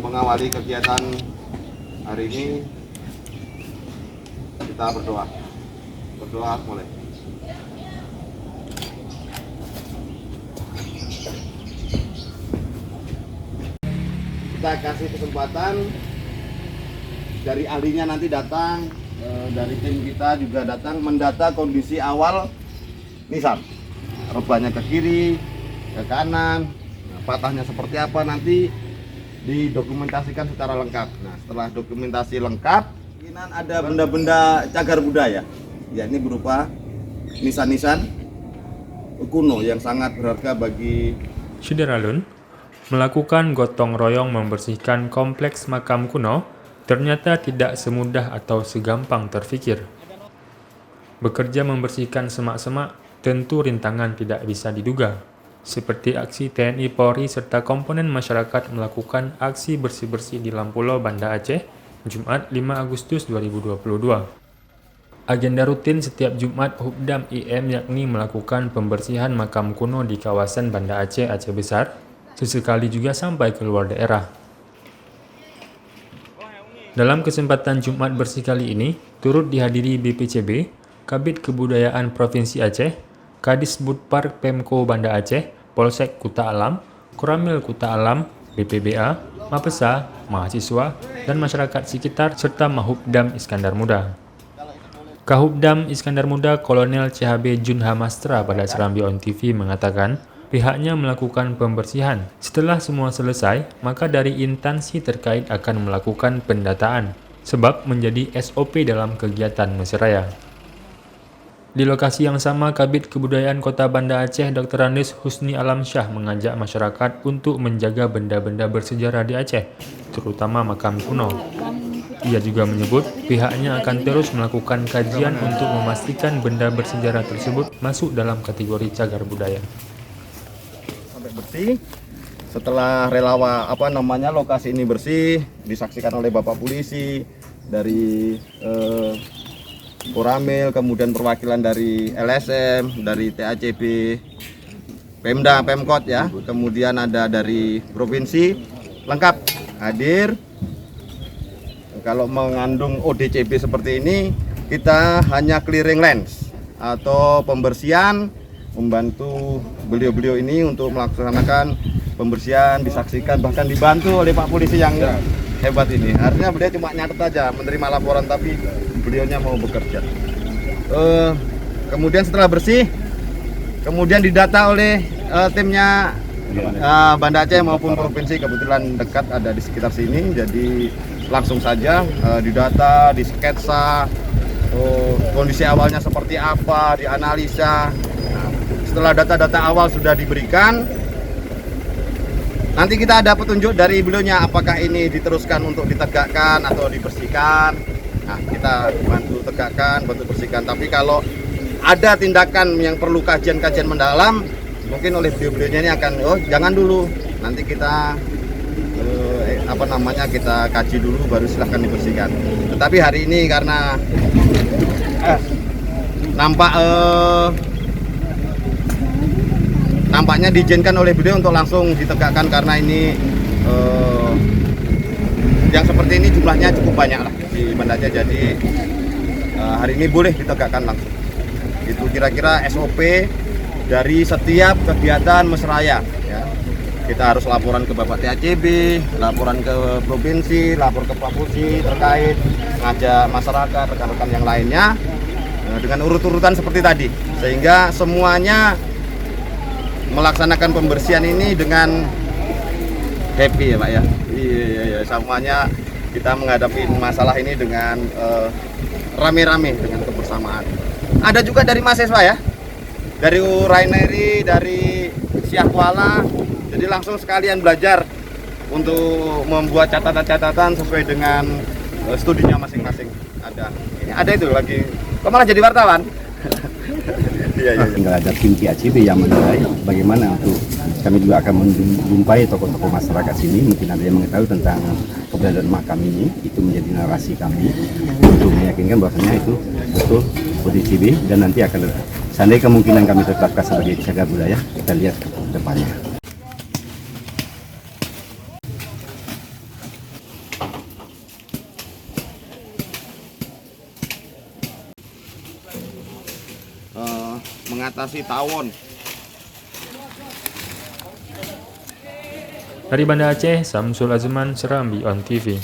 mengawali kegiatan hari ini, kita berdoa. Berdoa mulai. Kita kasih kesempatan dari ahlinya nanti datang, dari tim kita juga datang mendata kondisi awal nisan, rebahnya ke kiri, ke kanan, patahnya seperti apa nanti didokumentasikan secara lengkap. Nah, setelah dokumentasi lengkap, kemungkinan ada benda-benda cagar budaya. Ya, ini berupa nisan-nisan kuno yang sangat berharga bagi Syederalun melakukan gotong royong membersihkan kompleks makam kuno ternyata tidak semudah atau segampang terfikir. Bekerja membersihkan semak-semak tentu rintangan tidak bisa diduga. Seperti aksi TNI Polri serta komponen masyarakat melakukan aksi bersih-bersih di Lampulau, Banda Aceh, Jumat 5 Agustus 2022. Agenda rutin setiap Jumat Hubdam IM yakni melakukan pembersihan makam kuno di kawasan Banda Aceh, Aceh Besar, sesekali juga sampai ke luar daerah. Dalam kesempatan Jumat bersih kali ini, turut dihadiri BPCB, Kabid Kebudayaan Provinsi Aceh, Kadisbudpar Pemko Banda Aceh, Polsek Kuta Alam, Koramil Kuta Alam, BPBA, Mapesa, mahasiswa, dan masyarakat sekitar serta Mahubdam Iskandar Muda. Kahubdam Iskandar Muda Kolonel CHB Jun Hamastra pada Serambi On TV mengatakan pihaknya melakukan pembersihan. Setelah semua selesai, maka dari instansi terkait akan melakukan pendataan, sebab menjadi SOP dalam kegiatan Mesiraya. Di lokasi yang sama, Kabid Kebudayaan Kota Banda Aceh Dr. Andes Husni Alamsyah mengajak masyarakat untuk menjaga benda-benda bersejarah di Aceh, terutama makam kuno. Ia juga menyebut pihaknya akan terus melakukan kajian untuk memastikan benda bersejarah tersebut masuk dalam kategori cagar budaya. Sampai bersih. Setelah lokasi ini bersih, disaksikan oleh Bapak Polisi dari Koramil, kemudian perwakilan dari LSM, dari TACB, Pemda, Pemkot ya, kemudian ada dari provinsi, lengkap hadir. Kalau mengandung ODCB seperti ini, kita hanya clearing lens atau pembersihan, membantu beliau-beliau ini untuk melaksanakan pembersihan, disaksikan, bahkan dibantu oleh Pak Polisi yang hebat ini. Artinya beliau cuma nyatet aja, menerima laporan, tapi beliaunya mau bekerja. Kemudian setelah bersih, kemudian didata oleh timnya Banda Aceh maupun provinsi, kebetulan dekat ada di sekitar sini, jadi langsung saja didata, disketsa, kondisi awalnya seperti apa, dianalisa. Nah, setelah data-data awal sudah diberikan, nanti kita ada petunjuk dari beliaunya apakah ini diteruskan untuk ditegakkan atau dibersihkan. Nah, kita bantu tegakkan, bantu bersihkan. Tapi kalau ada tindakan yang perlu kajian-kajian mendalam, mungkin oleh beliau-beliaunya ini akan, jangan dulu, nanti kita kita kaji dulu baru silahkan dibersihkan. Tetapi hari ini karena nampaknya diizinkan oleh beliau untuk langsung ditegakkan, karena ini yang seperti ini jumlahnya cukup banyak lah di Banda Aceh, jadi hari ini boleh ditegakkan langsung. Itu kira-kira SOP dari setiap kegiatan Mesiraya ya. Kita harus laporan ke Bapak TACB, laporan ke provinsi, lapor ke Pak Polisi terkait, ngajak masyarakat, rekan-rekan yang lainnya dengan urut-urutan seperti tadi, sehingga semuanya melaksanakan pembersihan ini dengan happy ya Pak ya. Iya, semuanya kita menghadapi masalah ini dengan rame-rame, dengan kebersamaan. Ada juga dari mahasiswa ya, dari Uraineri, dari Syahkuala. Jadi langsung sekalian belajar untuk membuat catatan-catatan sesuai dengan studinya masing-masing. Ada itu lagi. Kok malah jadi wartawan? Iya. Tinggal ada tim TACB yang menilai bagaimana untuk kami juga akan menjumpai tokoh-tokoh masyarakat sini. Mungkin ada yang mengetahui tentang keberadaan makam ini. Itu menjadi narasi kami untuk meyakinkan bahwasanya itu betul ODCB, dan nanti akan seandainya kemungkinan kami tetapkan sebagai cagar budaya, kita lihat ke depannya. mengatasi tawon. Dari Banda Aceh, Samsul Azman, Serambi on TV.